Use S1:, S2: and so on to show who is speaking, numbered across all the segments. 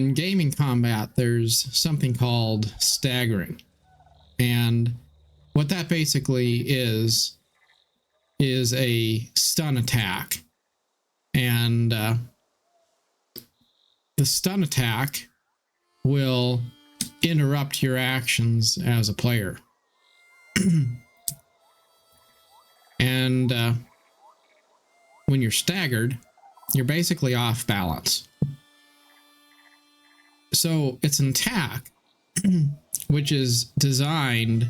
S1: in gaming combat, there's something called staggering. And what that basically is a stun attack. And the stun attack will interrupt your actions as a player. And when you're staggered, you're basically off balance. So it's an attack which is designed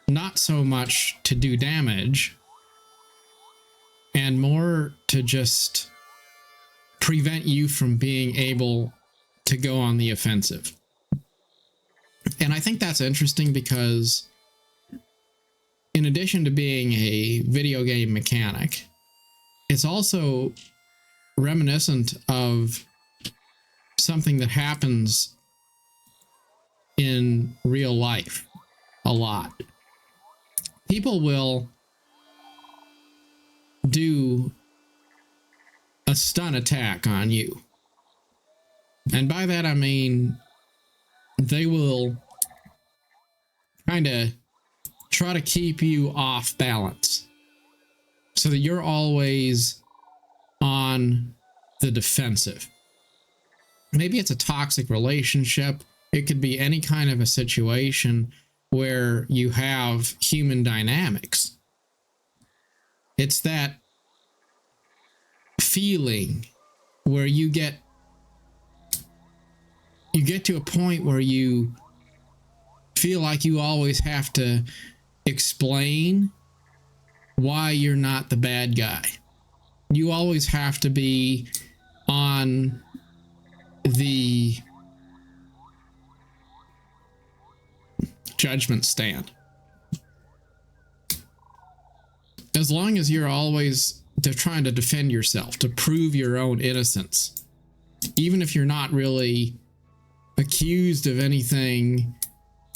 S1: not so much to do damage and more to just prevent you from being able to go on the offensive. And I think that's interesting because in addition to being a video game mechanic, it's also reminiscent of something that happens in real life a lot. People will do a stun attack on you. And by that I mean they will kind of try to keep you off balance so that you're always on the defensive. Maybe it's a toxic relationship. It could be any kind of a situation where you have human dynamics. It's that feeling where you get to a point where you feel like you always have to explain why you're not the bad guy. You always have to be on the judgment stand. As long as you're always trying to defend yourself, to prove your own innocence, even if you're not really accused of anything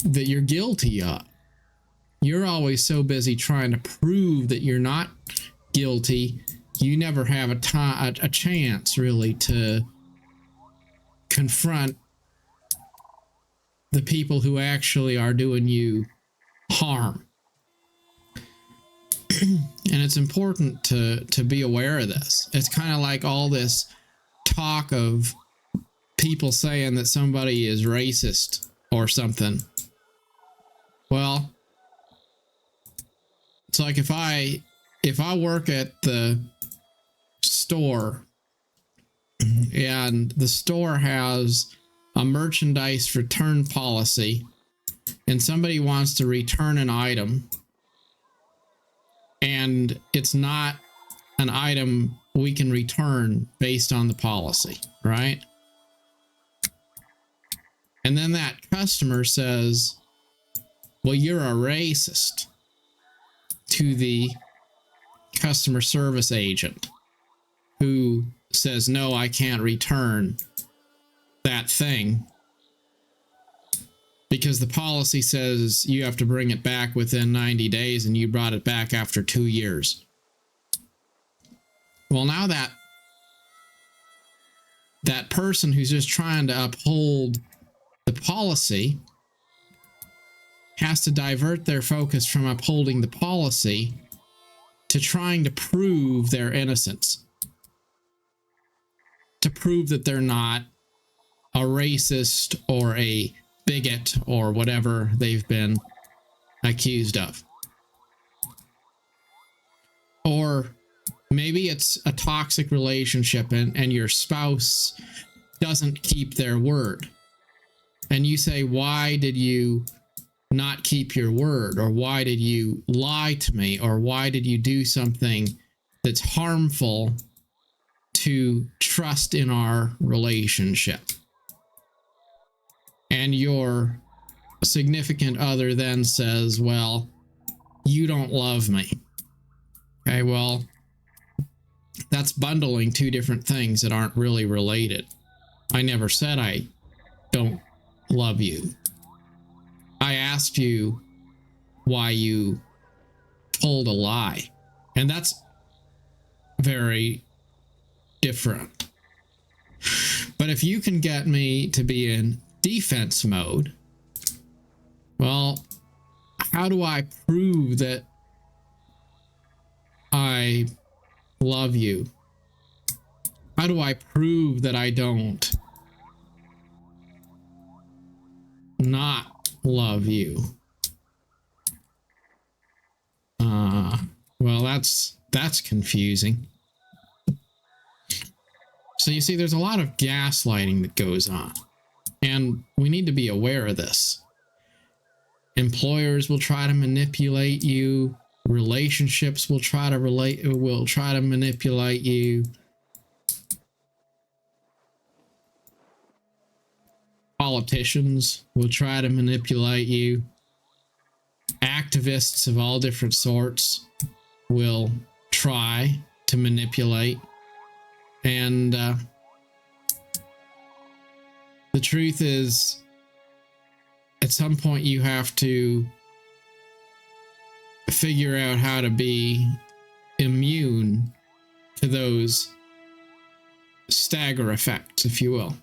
S1: that you're guilty of, you're always so busy trying to prove that you're not guilty, you never have a chance really to confront the people who actually are doing you harm. And it's important to be aware of this. It's kind of like all this talk of people saying that somebody is racist or something. Well, it's like if I work at the store and the store has a merchandise return policy and somebody wants to return an item and it's not an item we can return based on the policy, right? And then that customer says, well, you're a racist to the customer service agent who says, no, I can't return that thing because the policy says you have to bring it back within 90 days and you brought it back after 2 years. Well, now that person who's just trying to uphold the policy has to divert their focus from upholding the policy to trying to prove their innocence, to prove that they're not a racist or a bigot or whatever they've been accused of. Or maybe it's a toxic relationship and your spouse doesn't keep their word. And you say, why did you not keep your word? Or why did you lie to me? Or why did you do something that's harmful to trust in our relationship? And your significant other then says, well, you don't love me. Okay, well, that's bundling two different things that aren't really related. I never said I don't love you. I asked you why you told a lie. And that's very different. But if you can get me to be in defense mode, well, how do I prove that I love you? How do I prove that I don't not love you? Well, that's confusing. So you see, there's a lot of gaslighting that goes on, and we need to be aware of this. Employers will try to manipulate you. Relationships will try to manipulate you. Politicians will try to manipulate you. Activists of all different sorts will try to manipulate. And the truth is, at some point you have to figure out how to be immune to those stagger effects, if you will.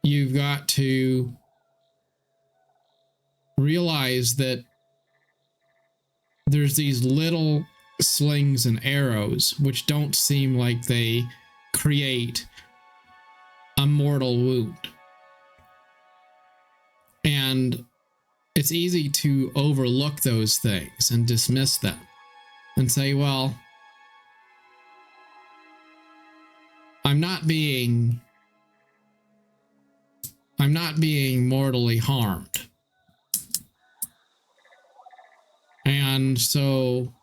S1: You've got to realize that there's these little slings and arrows which don't seem like they create a mortal wound. And it's easy to overlook those things and dismiss them and say, well, I'm not being mortally harmed. And so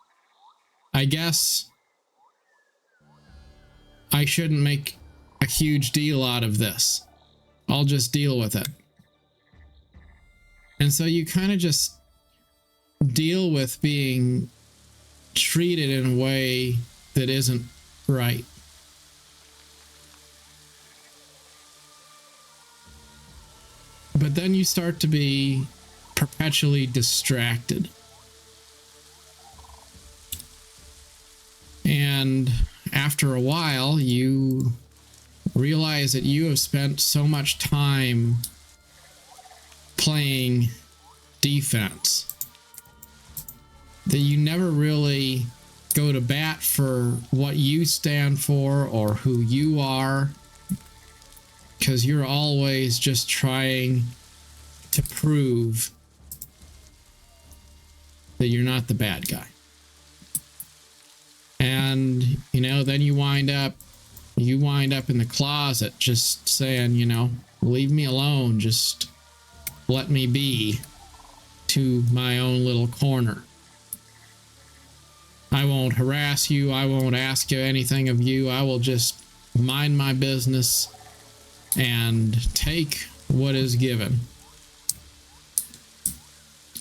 S1: I guess I shouldn't make a huge deal out of this. I'll just deal with it. And so you kind of just deal with being treated in a way that isn't right. But then you start to be perpetually distracted. And after a while, you realize that you have spent so much time playing defense that you never really go to bat for what you stand for or who you are, because you're always just trying to prove that you're not the bad guy. And, you know, then you wind up in the closet just saying, you know, leave me alone, just let me be to my own little corner. I won't harass you. I won't ask you anything of you. I will just mind my business and take what is given.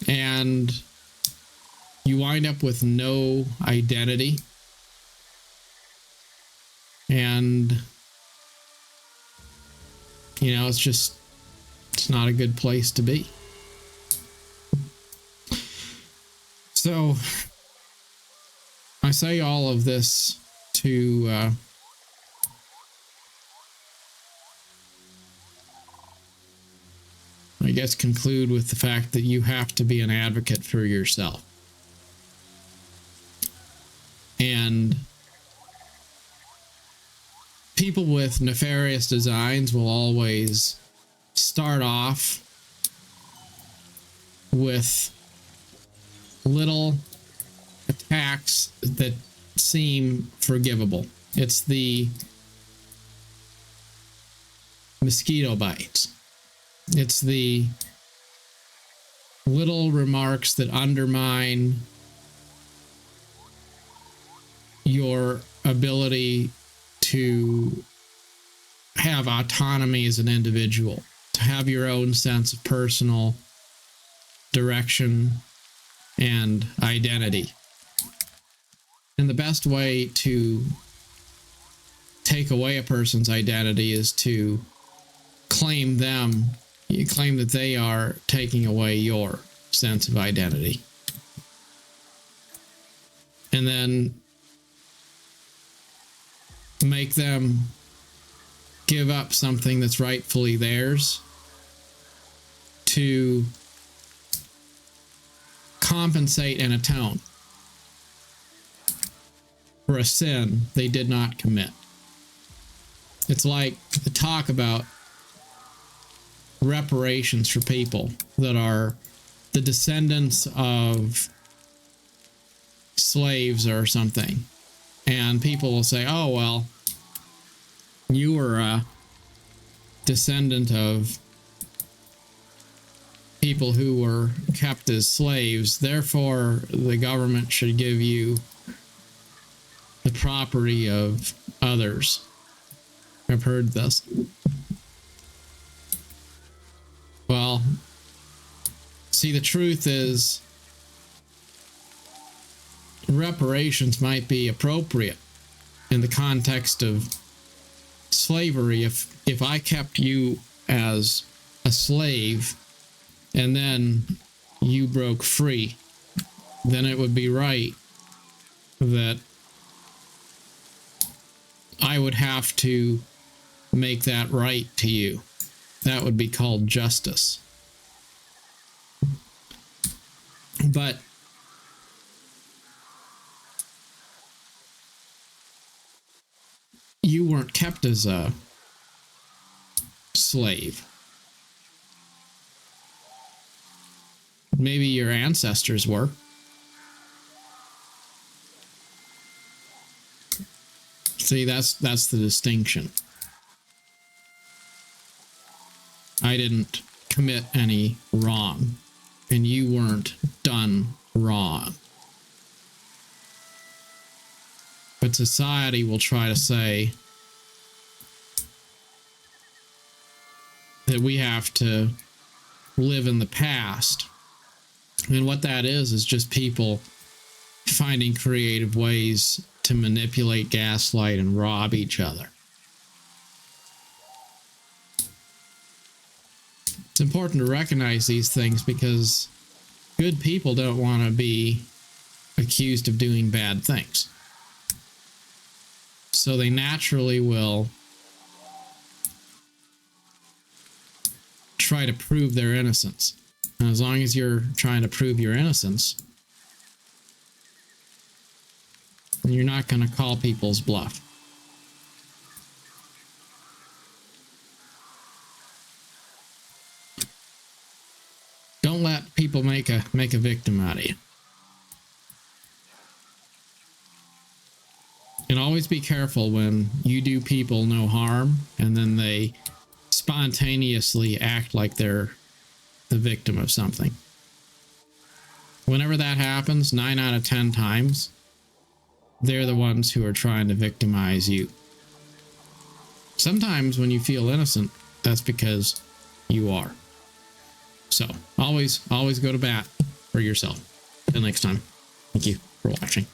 S1: And you wind up with no identity. And, you know, it's not a good place to be. So I say all of this to I guess conclude with the fact that you have to be an advocate for yourself. And people with nefarious designs will always start off with little attacks that seem forgivable. It's the mosquito bites. It's the little remarks that undermine your ability to have autonomy as an individual, to have your own sense of personal direction and identity. And the best way to take away a person's identity is to claim them. You claim that they are taking away your sense of identity. And then make them give up something that's rightfully theirs to compensate and atone for a sin they did not commit. It's like the talk about reparations for people that are the descendants of slaves or something. And people will say, oh, well, you were a descendant of people who were kept as slaves, therefore the government should give you the property of others. I've heard this. Well, see, the truth is reparations might be appropriate in the context of slavery. If I kept you as a slave and then you broke free, then it would be right that I would have to make that right to you. That would be called justice. But you weren't kept as a slave. Maybe your ancestors were. See, that's the distinction. I didn't commit any wrong, and you weren't done wrong. But society will try to say that we have to live in the past. And what that is just people finding creative ways to manipulate, gaslight, and rob each other. It's important to recognize these things because good people don't want to be accused of doing bad things. So they naturally will try to prove their innocence. And as long as you're trying to prove your innocence, you're not going to call people's bluff. Don't let people make a victim out of you. And always be careful when you do people no harm and then they spontaneously act like they're the victim of something. Whenever that happens, 9 out of 10 times, they're the ones who are trying to victimize you. Sometimes when you feel innocent, that's because you are. So always go to bat for yourself. Until next time, thank you for watching.